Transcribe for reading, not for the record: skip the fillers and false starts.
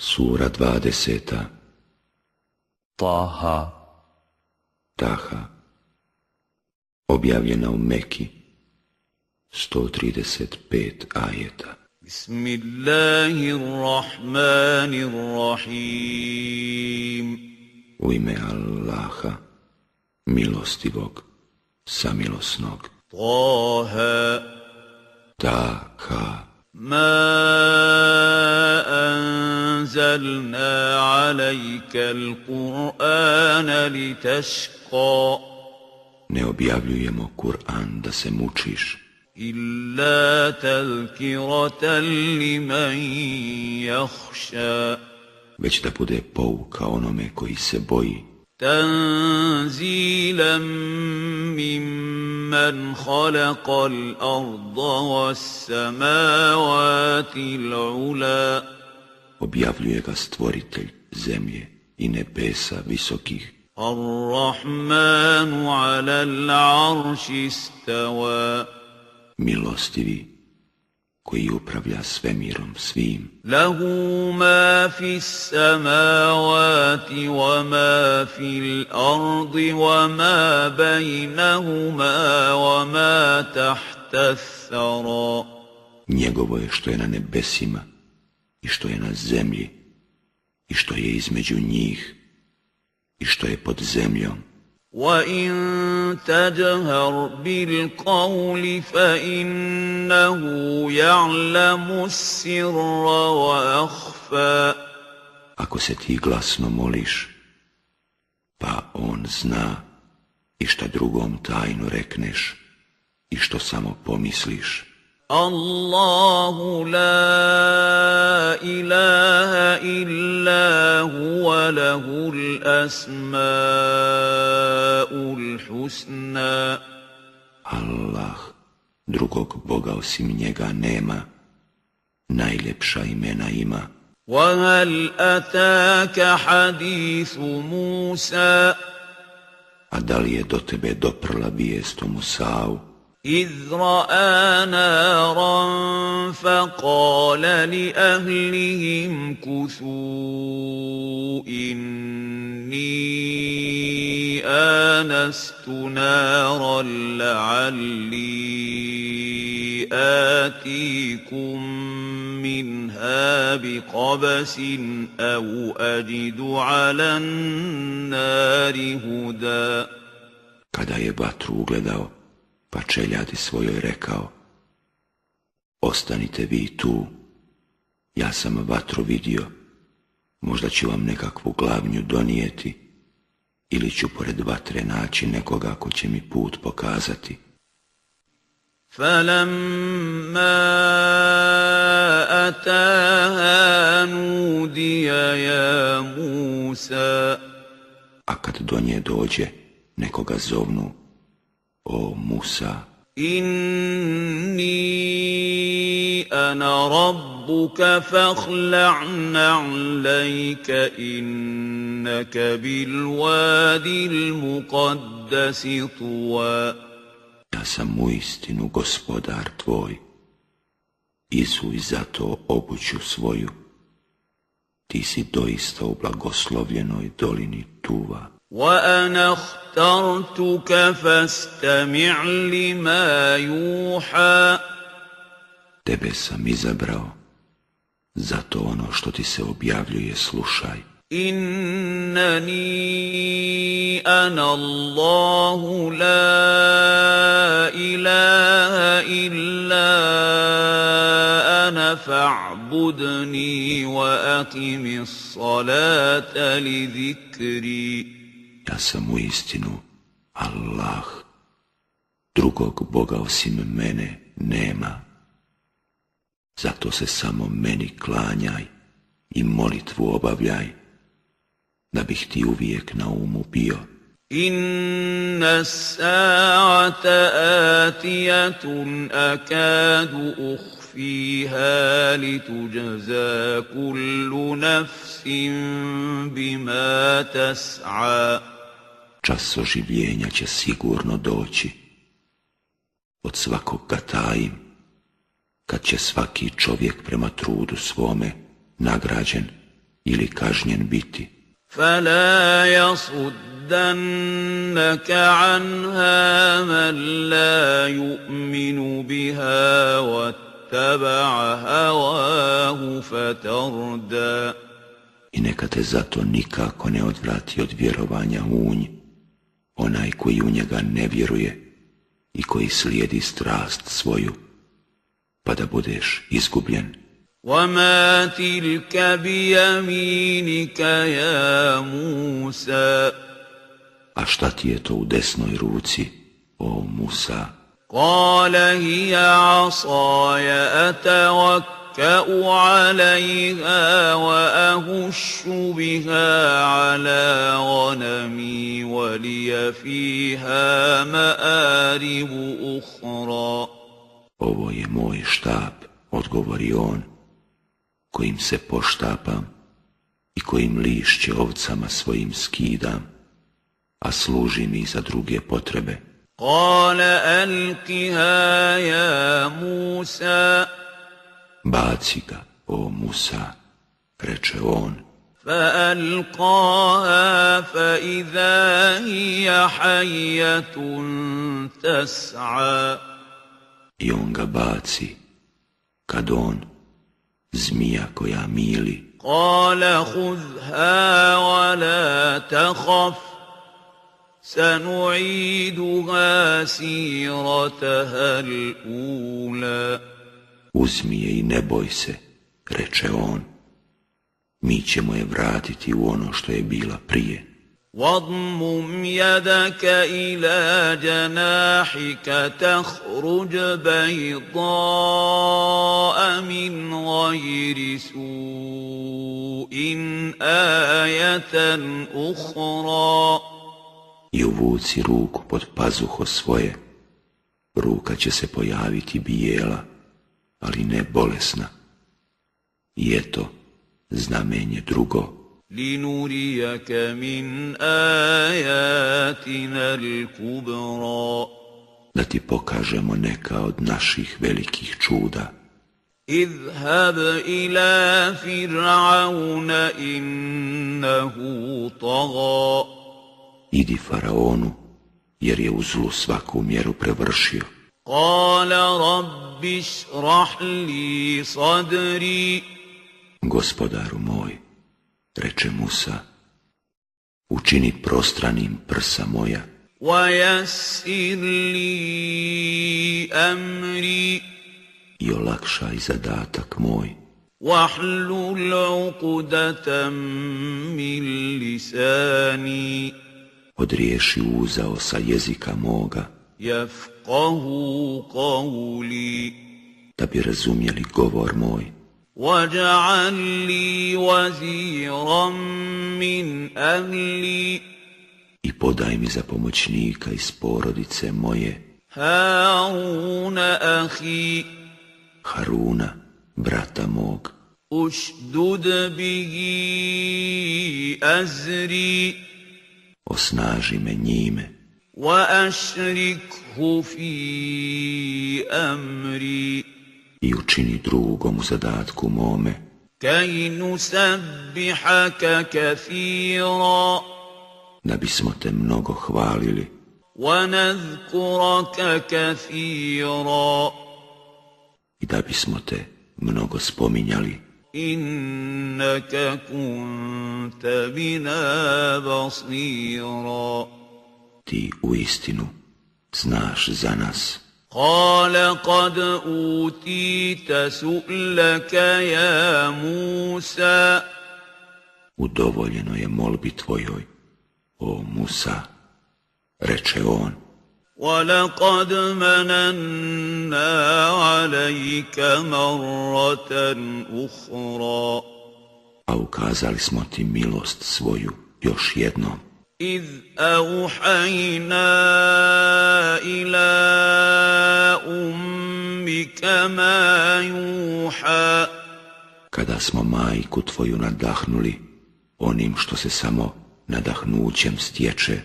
Sura 20. Taha. Taha. Objavljena u Meki. 135 ajeta. Bismillahirrahmanirrahim. U ime Allaha, milostivog, samilosnog. Taha. Taha. Ma anzalna alejka al-Qur'ana litashqa. Ne objavljujemo Kur'an da se mučiš, Illa tazkiratan liman yakhsha. već da bude pouka onome koji se boji. Tanzilan mimman khalaqa al-arda was-samawati al-ula. Objavljuje ga stvoritelj zemlje i nebesa visokih. Ar-Rahmanu ala al-arši istawa. Milostivi, koji upravlja svemirom svim. Lahu ma fi s-samawati wa ma fi l-ardi wa ma bejnahuma wa ma tahta s-sara. Njegovo je što je na nebesima i što je na zemlji i što je između njih i što je pod zemljom. وَإِن تَجْهَرْ بِالْقَوْلِ فَإِنَّهُ يَعْلَمُ السِّرَّ وَأَخْفَى. Ako se ti glasno moliš, pa on zna i šta drugom tajnu rekneš i što samo pomisliš. Allahu la ilaha illa huwa lahul asmaul husna. Allah, drugog Boga osim njega nema, najljepša imena ima. وَهَلْ أَتَاكَ حَدِيثُ مُوسَى. A da li je do tebe doprla vijest o Musau? إِذْ رَأَىٰ نَارًا فَقَالَ لِأَهْلِهِمْ كُثُوا إِنِّي آنَسْتُ نَارًا لَعَلِّي آتِيكُم مِّنْهَا بِقَبَسٍ أَوْ أَجِدُ عَلَى النَّارِ هُدًى. Kada je vatru ugledao, pa čeljadi svojoj rekao: ostanite vi tu, ja sam vatru vidio, možda ću vam nekakvu glavnju donijeti, ili ću pored vatre naći nekoga ko će mi put pokazati. فَلَمَّا أَتَاهَا نُودِيَ يَا مُوسَى. A kad do nje dođe, nekoga zovnu: o Musa, Inni ana rabbuka fakhla' na'layka innaka bil wadil muqaddasi tuwa. ja sam uistinu gospodar tvoj, izuj zato obuću svoju, ti si doista u blagoslovljenoj dolini Tuva. وَأَنَا اخْتَرْتُكَ فَاسْتَمِعْ لِمَا يُوحَى. Tebe sam izabrao, zato ono što ti se objavljuje slušaj. إِنَّنِي أَنَا اللَّهُ لَا إِلَهَ إِلَّا أَنَا فَاعْبُدْنِي وَأَقِمِ الصَّلَاةَ لِذِكْرِي. Ja sam uistinu Allah, drugog Boga osim mene nema. Zato se samo meni klanjaj i molitvu obavljaj, da bih ti uvijek na umu bio. Inna sa'ata atiyatun akadu ukhfiha litujza kullu nafsin bima tas'a. Čas oživljenja će sigurno doći. Od svakog ga tajim, kad će svaki čovjek prema trudu svome nagrađen ili kažnjen biti. فلا يصدنك عنها من لا يؤمن بها واتبع هواه فتردى. I neka te zato nikako ne odvrati od vjerovanja u nj, onaj koji u njega ne vjeruje i koji slijedi strast svoju, pa da budeš izgubljen. وَمَا تِلْكَ بِيَمِينِكَ يَا مُوسَى. A šta ti je to u desnoj ruci, o Musa? قَالَ هِيَ عَصَايَ أَتَوَكَّأُ عَلَيْهَا وَأَهُشُّ بِهَا عَلَى غَنَمِي وَلِيَ فِيهَا مَآرِبُ أُخْرَى. Ovo je moj štap, odgovori on, kojim se poštapam i kojim lišće ovcama svojim skidam, a služi mi za druge potrebe. قَالَ أَلْقِهَا يَا مُوسَى. Baci ga, o Musa, reče on. فَأَلْقَاهَا فَإِذَا هِيَ حَيَّةٌ تَسْعَى. I on ga baci, kad on, zmija koja mili. قَالَ خُذْهَا وَلَا تَخَفْ سَنُعِيدُهَا سِيرَتَهَا الْأُولَى. Uzmi je i ne boj se, reče on, mi ćemo je vratiti u ono što je bila prije. وَاضْمُمْ يَدَكَ إِلَى جَنَاحِكَ تَخْرُجْ بَيْضَاءَ مِنْ غَيْرِ سُوءٍ آيَةً أُخْرَى. I uvuci ruku pod pazuho svoje, ruka će se pojaviti bijela, ali ne bolesna. I eto, znamenje drugo. لِنُرِيَكَ مِنْ آيَاتِنَا الْكُبْرَى. Da ti pokažemo neka od naših velikih čuda. اذهب إلى فرعون إنه طغى. Idi faraonu, jer je u zlu svaku mjeru prevršio. قال رب اشرح لي صدري. Gospodaru moj, reče Musa, učini prostranim prsa moja. ويسر لي أمري. I olakšaj zadatak moj. واحلل عقدة من لساني. Odriješi uzao sa jezika moga, يفقه قولي. da bi razumjeli govor moj. واجعل لي وزيرا من أهلي. I podaj mi za pomoćnika iz porodice moje, هارون أخي. Haruna, brata mog. أشدد به أزري. Osnaži me njime وأشركه في أمري. i učini drugom u zadatku mome, كي نسبحك كثيرا. da bismo te mnogo hvalili ونذكرك كثيرا. i da bismo te mnogo spominjali. إنك كنت بنا بصيرا. Ti uistinu znaš za nas. قال قد أوتيت سؤلك يا موسى. Udovoljeno je molbi tvojoj, o Musa, reče on. وَلَقَدْ مَنَنَّا عَلَيْكَ مَرَّةً أُخْرَى. A ukazali smo ti milost svoju još jednom. إِذْ أَوْحَيْنَا إِلَىٰ أُمِّكَ مَا يُوحَىٰ. Kada smo majku tvoju nadahnuli onim što se samo nadahnućem stječe,